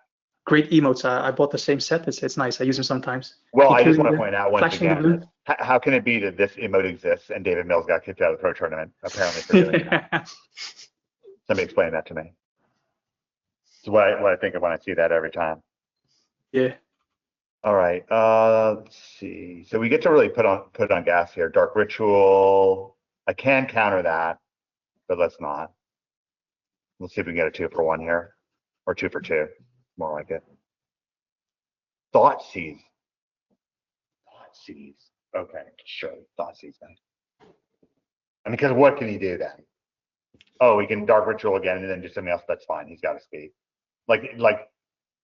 Great emotes. I bought the same set. It's nice. I use them sometimes. Well, I just Including want to the point out once flashing the again, blue. how can it be that this emote exists and David Mills got kicked out of the pro tournament apparently for doing that? Somebody explain that to me. It's what I think of when I see that every time. Yeah. All right. Let's see. So we get to really put on gas here. Dark Ritual. I can counter that, but let's not. Let's see if we can get a 2-for-1 here, or 2-for-2. More like it. Thought Seize. Okay, sure. Thought Seize then. Because what can he do then? Oh, he can Dark Ritual again and then do something else. That's fine. He's got a speed. Like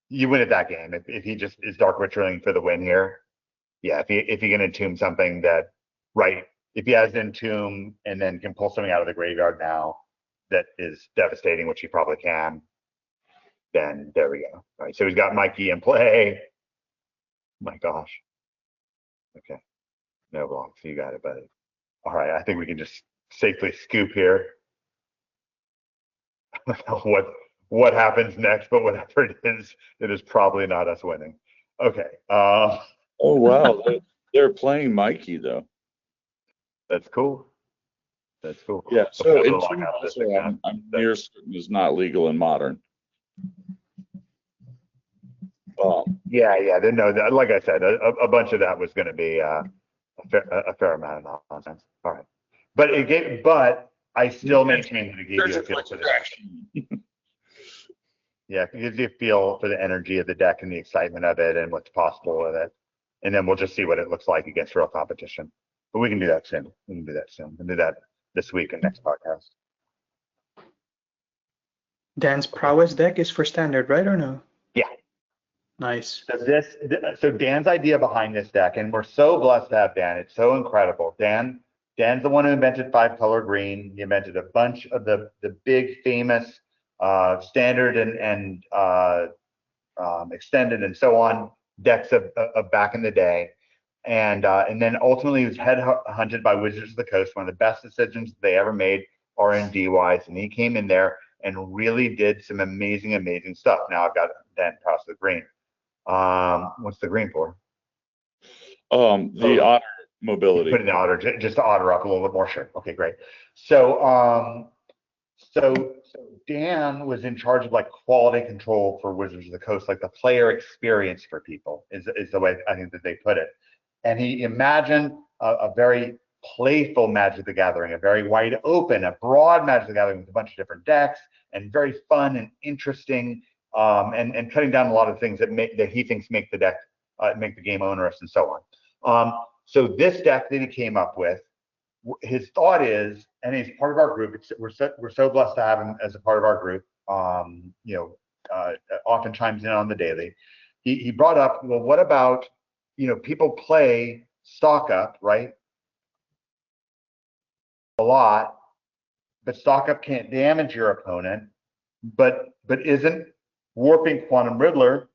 you win at that game if he just is Dark Ritualing for the win here. Yeah, if he can entomb something that if he has entomb and then can pull something out of the graveyard now that is devastating, which he probably can, then there we go. All right, so he's got Mikey in play. My gosh. Okay. No blocks. You got it, buddy. All right, I think we can just safely scoop here. what happens next, but whatever it is probably not us winning. Okay. Oh wow, they're playing Mikey though. That's cool. That's cool. Yeah. So we'll So have to in log two out of this also, again. I'm near certain is not legal in modern. Yeah. No, like I said, a bunch of that was going to be a fair amount of nonsense. All right, but I still maintain that it gave you a feel for the yeah, it gives you a feel for the energy of the deck and the excitement of it and what's possible with it, and then we'll just see what it looks like against real competition. But we can do that soon. We can do that this week and next podcast. Dan's prowess deck is for standard, right or no? Yeah. Nice. So Dan's idea behind this deck, and we're so blessed to have Dan. It's so incredible. Dan's the one who invented 5-color green. He invented a bunch of the big famous standard and extended and so on decks of back in the day. And then ultimately he was headhunted by Wizards of the Coast, one of the best decisions they ever made R&D wise. And he came in there and really did some amazing stuff. Now I've got Dan across the green. What's the green for? The otter mobility. Put in the otter, just to otter up a little bit more. Sure. Okay, great. So Dan was in charge of like quality control for Wizards of the Coast, like the player experience for people is the way I think that they put it. And he imagined a very playful Magic the Gathering, a very wide open, a broad Magic the Gathering with a bunch of different decks and very fun and interesting, and cutting down a lot of things that he thinks make the deck, make the game onerous and so on. So this deck that he came up with, his thought is, and he's part of our group. We're so blessed to have him as a part of our group. Often chimes in on the daily. He brought up, well, what about people play stock up, right? A lot, but stock up can't damage your opponent. But isn't warping Quantum Riddler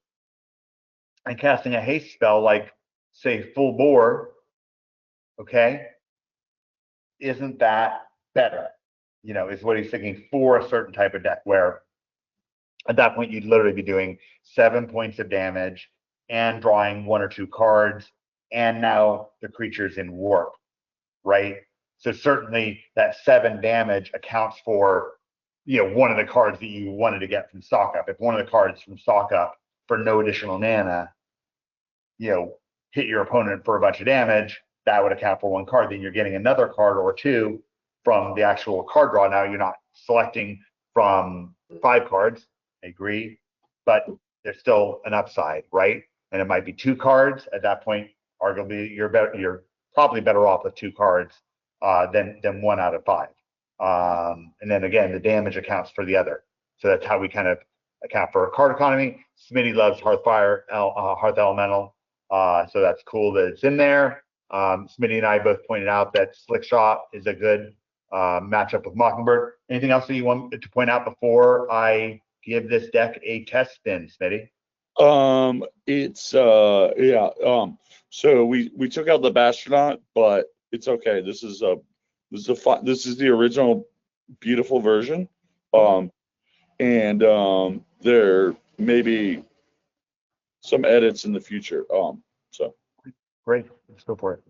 and casting a haste spell like, say, full bore, okay? Isn't that better? Is what he's thinking for a certain type of deck where at that point you'd literally be doing 7 points of damage and drawing 1 or 2 cards, and now the creature's in warp, right? So certainly that 7 damage accounts for one of the cards that you wanted to get from stock up. If one of the cards from stock up for no additional mana, hit your opponent for a bunch of damage, that would account for 1 card. Then you're getting another card or 2 from the actual card draw. Now you're not selecting from 5 cards, I agree, but there's still an upside, right? And it might be 2 cards at that point. Arguably, you're probably better off with 2 cards than 1 out of 5. And then again, the damage accounts for the other. So that's how we kind of account for card economy. Smitty loves Hearth Elemental, so that's cool that it's in there. Smitty and I both pointed out that Slick Shot is a good matchup with Mockingbird. Anything else that you want to point out before I give this deck a test spin, Smitty? So we took out the Bastronaut, but it's okay. This is the original beautiful version. There may be some edits in the future. So great, let's go for it.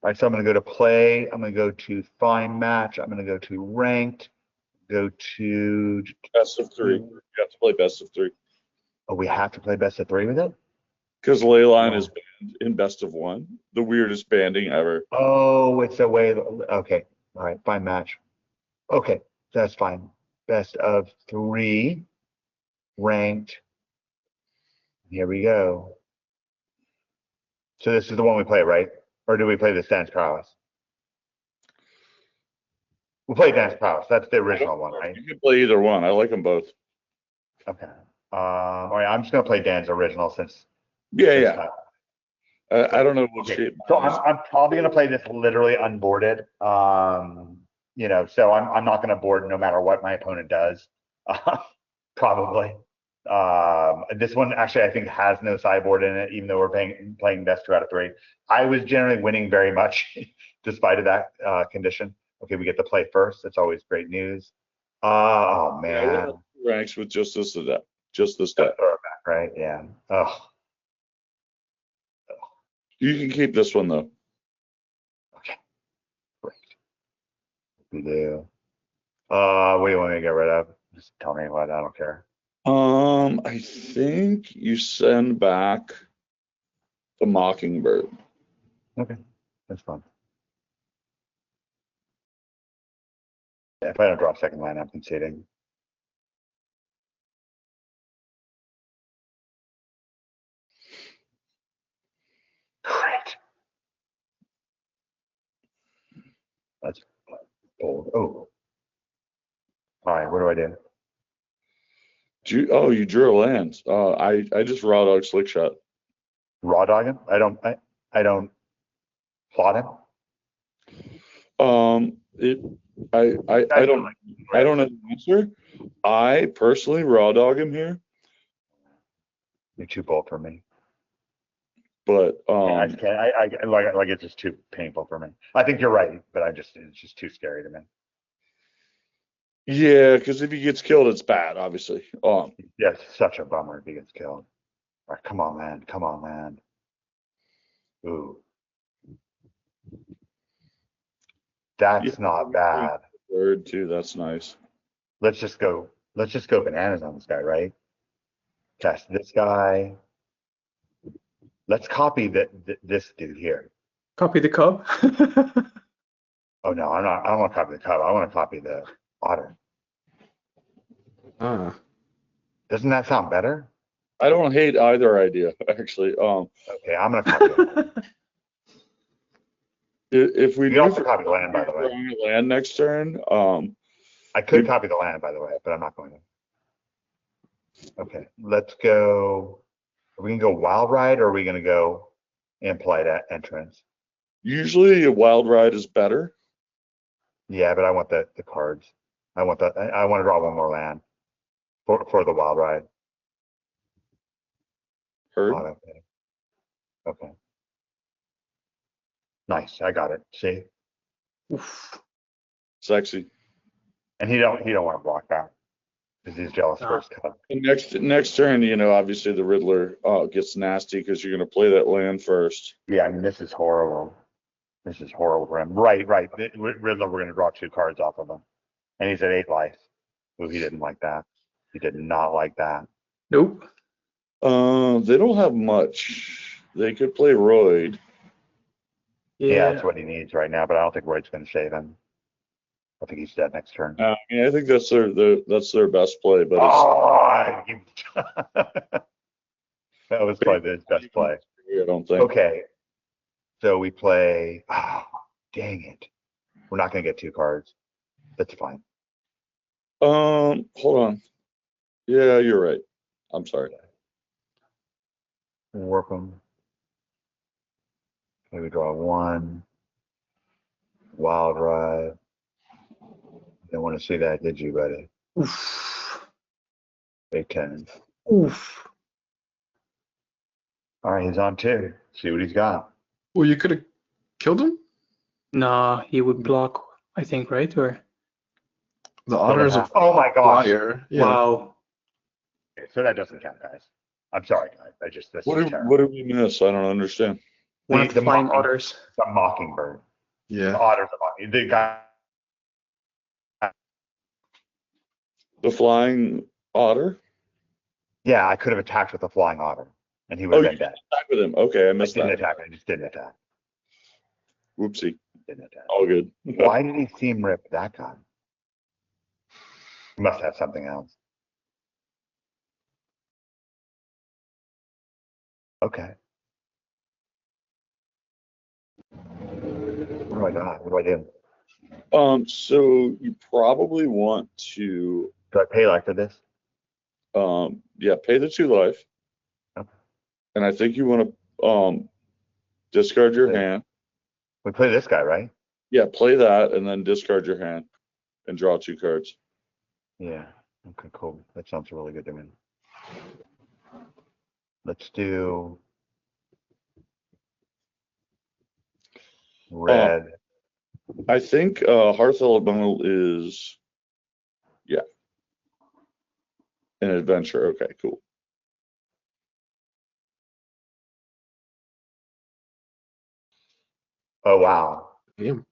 All right, so I'm going to go to play. I'm going to go to find match. I'm going to go to ranked. Go to best of 3. You have to play best of 3. Oh, we have to play best of 3 with it? Because Leyline is banned in best of 1. The weirdest banding ever. Oh, it's a way. Okay. All right. Find match. Okay. That's fine. Best of 3. Ranked. Here we go. So this is the one we play, right? Or do we play the Dance Prowess? We'll play Dance Prowess. That's the original one, right? You can play either one. I like them both. Okay. All right. I'm just going to play Dan's original since. Yeah. I don't know what shape. So I'm probably going to play this literally unboarded. So I'm not going to board no matter what my opponent does. Probably. This one actually I think has no sideboard in it, even though we're playing best 2 out of 3. I was generally winning very much despite of that condition. Okay, we get to play first. That's always great news. Oh Yeah, we'll man, have ranks with just this deck. Just this deck. throw it back, right? Yeah. Oh, You can keep this one though. okay, great. We do. What do you want me to get rid of? Just tell me what. I don't care. I think you send back the Mockingbird. Okay, that's fun. Yeah, if I don't draw a second line, I'm conceding. Great. That's bold. Oh. All right, what do I do? You drew a land. I just raw dog slick shot. Raw dog him? I don't plot him. I don't know the answer. I personally raw dog him here, You're too bold for me. but I just can't. I like it's just too painful for me. I think you're right, but it's just too scary to me. yeah, because if he gets killed, it's bad, obviously. Yeah, it's such a bummer if he gets killed. All right, come on, man. Come on, man. Ooh. That's not bad. Bird too. That's nice. Let's just go bananas on this guy, right? Test this guy. Let's copy this dude here. Copy the cub. Oh no, I'm not. I don't want to copy the cub. I want to copy the otter. Doesn't that sound better? I don't hate either idea, actually. Okay, I'm gonna copy it. If we You do also copy the land, by the way. drawing a land next turn, I could copy the land, by the way, but I'm not going to. Okay, let's go. Are we gonna go wild ride, or are we gonna go implied entrance? usually a wild ride is better. Yeah, but I want the cards. I want to draw one more land for the wild ride. Heard. Auto pay. Okay. Nice, I got it. See, Oof. Sexy. and he don't want to block that because he's jealous for his cut. And next turn, obviously the Riddler gets nasty because you're gonna play that land first. Yeah, I mean this is horrible. This is horrible for him. Right. Riddler, we're gonna draw 2 cards off of him, and he's at 8 life. Ooh, he didn't like that. He did not like that. Nope. They don't have much. They could play Royd. Yeah, that's what he needs right now, but I don't think Royd's gonna save him. I think he's dead next turn. I think that's their best play, but that was probably his best play. I don't think. Okay, so we play. Oh, dang it! We're not gonna get 2 cards. That's fine. Hold on. Yeah, you're right. I'm sorry. Warp them. Okay, we draw 1. Wild ride. Didn't want to see that, did you, buddy? Oof. 8-10. Oof. All right, he's on 2. See what he's got. Well, you could have killed him. Nah, he would block, I think, right? Or The otter is a Oh my gosh. flyer. Yeah. wow. Okay, so that doesn't count, guys. I'm sorry, guys. This What is did terrible. we miss? I don't understand. One of the flying otters. The mockingbird. The Yeah. otter's a mockingbird. The guy. The flying otter? Yeah, I could have attacked with a flying otter, and he Oh, would you have been dead. attack with him. Okay, I I missed didn't that. attack. I just didn't attack. Whoopsie. Didn't attack. All good. Why did he seam rip that guy? He must have something else. Okay. What do I got? What do I do? So you probably want to, Do I pay like for this? pay the 2 life. Okay. And I think you want to discard your hand. We play this guy, right? Yeah, play that and then discard your hand. and draw 2 cards. Yeah. Okay, cool. That sounds really good to me. Let's do red. I think Hearth Elemental is, yeah, an adventure. Okay, cool. Oh, wow. Damn.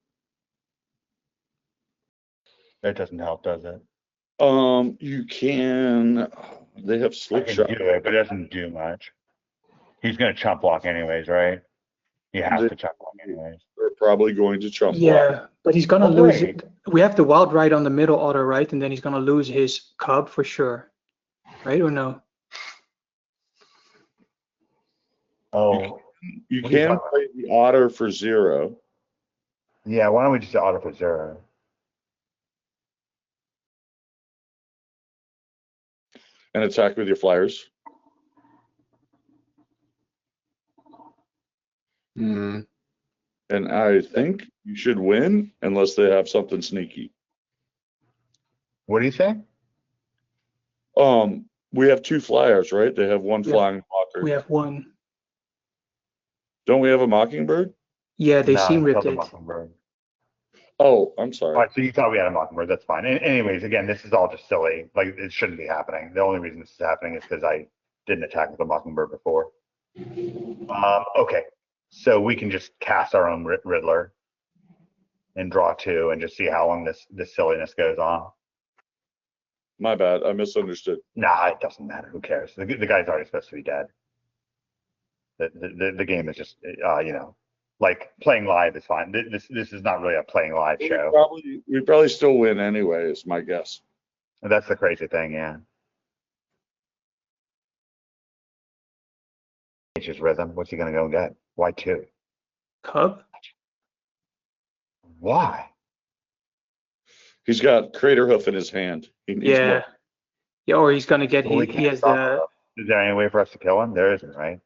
That doesn't help, does it? You can. They have I slick can shot. do it, but it doesn't do much. He's going to chump block anyways, right? He has to chump block anyways. They're probably going to chump block. Yeah, but he's gonna Oh, lose great. it. We have the wild ride on the middle otter, right? And then he's gonna lose his cub for sure, right or no? Oh, You What are you can talking play the otter for 0. yeah. Why don't we just auto for 0? And attack with your flyers. Hmm. And I think you should win unless they have something sneaky. What do you say? We have 2 flyers, right? They have 1 Yeah. flying blocker. We have one. Don't we have a Mockingbird? Yeah, they No, seem it's not ripped the it. Mockingbird. Oh, I'm All sorry. right, so you thought we had a Mockingbird. That's fine. Anyways, again, this is all just silly. Like, it shouldn't be happening. The only reason this is happening is because I didn't attack with a Mockingbird before. Okay, so we can just cast our own Riddler and draw 2 and just see how long this silliness goes on. My bad. I misunderstood. Nah, it doesn't matter. Who cares? The guy's already supposed to be dead. The game is just, like playing live is fine. This is not really a playing live show. We probably still win anyway, is my guess. That's the crazy thing, yeah. Nature's Rhythm. What's he gonna go and get? Why 2? Cub? Why? He's got Crater Hoof in his hand. He needs Yeah. more. Yeah, or he's gonna get Well, we he can't has stop the him. Is there any way for us to kill him? There isn't, right?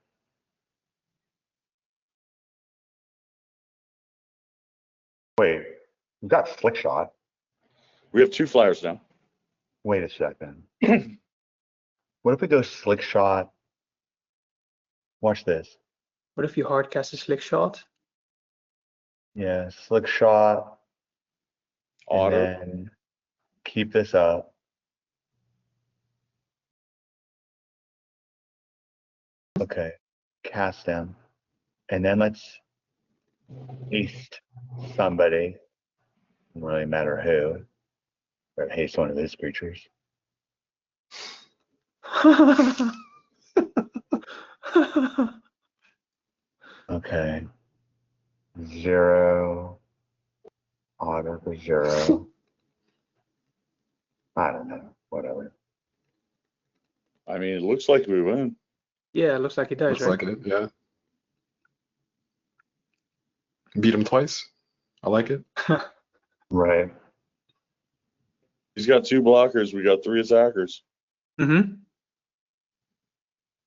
Wait, we've got Slick Shot. We have 2 flyers now. Wait a second. What if we go Slick Shot? Watch this. what if you hard cast a slick shot? Yeah, Slick Shot. And Otter. then keep this up. Okay, cast him. And then let's haste somebody. Doesn't really matter who. Or haste one of his creatures. Okay. 0. Otter for 0. I don't know. Whatever. I mean, it looks like we win. Yeah, looks like he does, Looks right? like it, yeah. Beat him twice. I like it. Right. He's got 2 blockers. We got 3 attackers. Mm-hmm.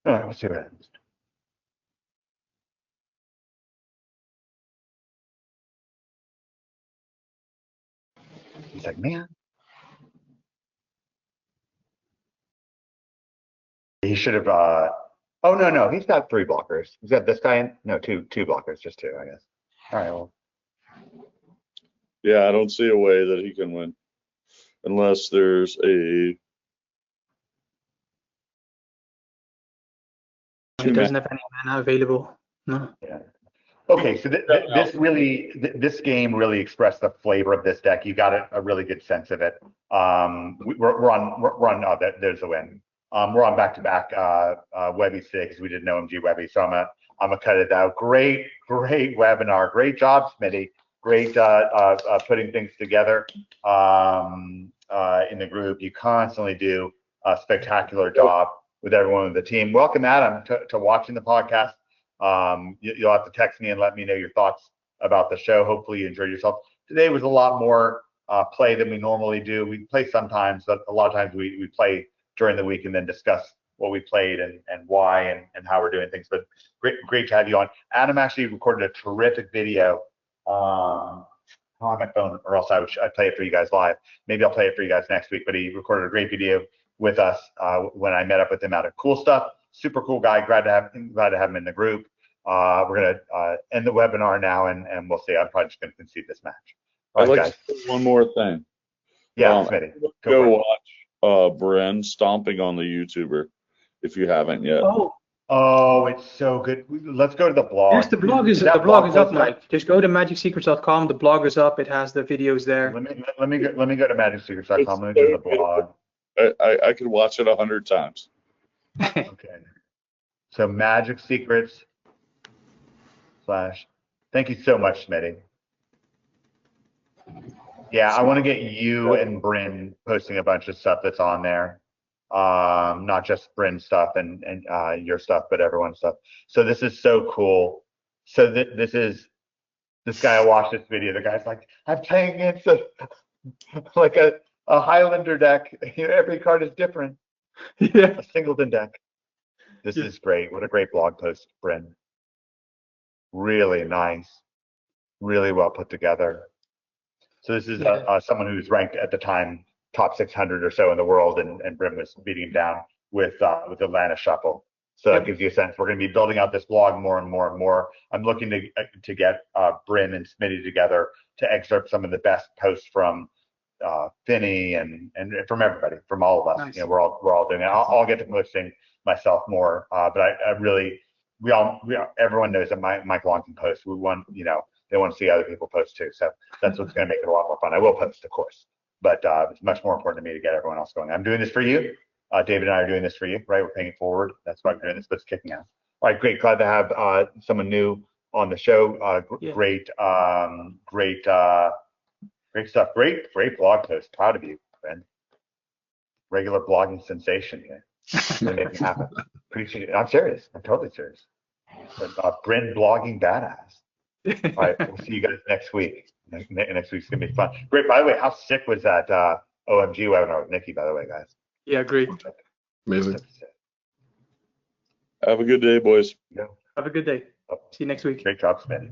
All right, let's see what happens. He's like, man. He should have, oh, no, he's got 3 blockers. He's got this guy in, no, two blockers, just 2, I guess. All right, well, Yeah, I don't see a way that he can win. Unless there's a... He doesn't have any mana available. No. yeah. Okay, so this game really expressed the flavor of this deck. You got a really good sense of it. We're on. Oh, there's a win. We're on back-to-back Webbies today because we did no OMG Webby. So I'm gonna cut it out. Great webinar. Great job, Smitty. Great putting things together in the group. You constantly do a spectacular job with everyone on the team. Welcome, Adam, to watching the podcast. You'll have to text me and let me know your thoughts about the show. Hopefully you enjoyed yourself. Today was a lot more play than we normally do. We play sometimes, but a lot of times we play during the week and then discuss what we played and why and how we're doing things. But great to have you on. Adam actually recorded a terrific video on my phone, or else I'd play it for you guys live. Maybe I'll play it for you guys next week. But he recorded a great video with us when I met up with him out at Cool Stuff. Super cool guy. Glad to have him in the group. We're gonna end the webinar now, and we'll see. I'm probably just gonna concede this match. All I'd right, like guys. to say one more thing. Yeah, Smitty. Go watch Bren stomping on the YouTuber if you haven't yet. Oh, it's so good. Let's go to the blog. Yes, the blog is up, Mike. Just go to magicsecrets.com. The blog is up. It has the videos there. Let me go to magicsecrets.com. Let me go to the blog. I could watch it 100 times. Okay. So Magic Secrets / thank you so much, Smitty. Yeah, I want to get you and Bryn posting a bunch of stuff that's on there. Not just Bryn stuff and your stuff, but everyone's stuff. So this is so cool. So this guy, I watched this video. The guy's like, I'm playing against a Highlander deck. Every card is different. Yeah. A singleton deck. This is great. What a great blog post, Bryn. Really nice. Really well put together. So this is someone who's ranked at the time top 600 or so in the world, and Bryn was beating him down with Atlanta Shuffle. So that gives you a sense. We're going to be building out this blog more and more and more. I'm looking to get Bryn and Smitty together to excerpt some of the best posts from Finney and from everybody, from all of us. Nice. We're all doing it. I'll get to posting myself more, but I really everyone knows that Mike Long can post. We want they want to see other people post too. So that's what's going to make it a lot more fun. I will post, of course, but it's much more important to me to get everyone else going. I'm doing this for you. David and I are doing this for you, right? We're paying it forward. That's why I'm doing this, but it's kicking out. All right, great. Glad to have someone new on the show. Great stuff. Great blog post. Proud of you, Ben. Regular blogging sensation here. Gonna make it happen. Appreciate it. I'm serious. I'm totally serious. But, Bryn blogging badass. All right, we'll see you guys next week. Next week's gonna be fun. Great. By the way, how sick was that OMG webinar with Nikki? By the way, guys. Yeah, great. Amazing. Have a good day, boys. Yeah. Have a good day. See you next week. Great job, Smitty.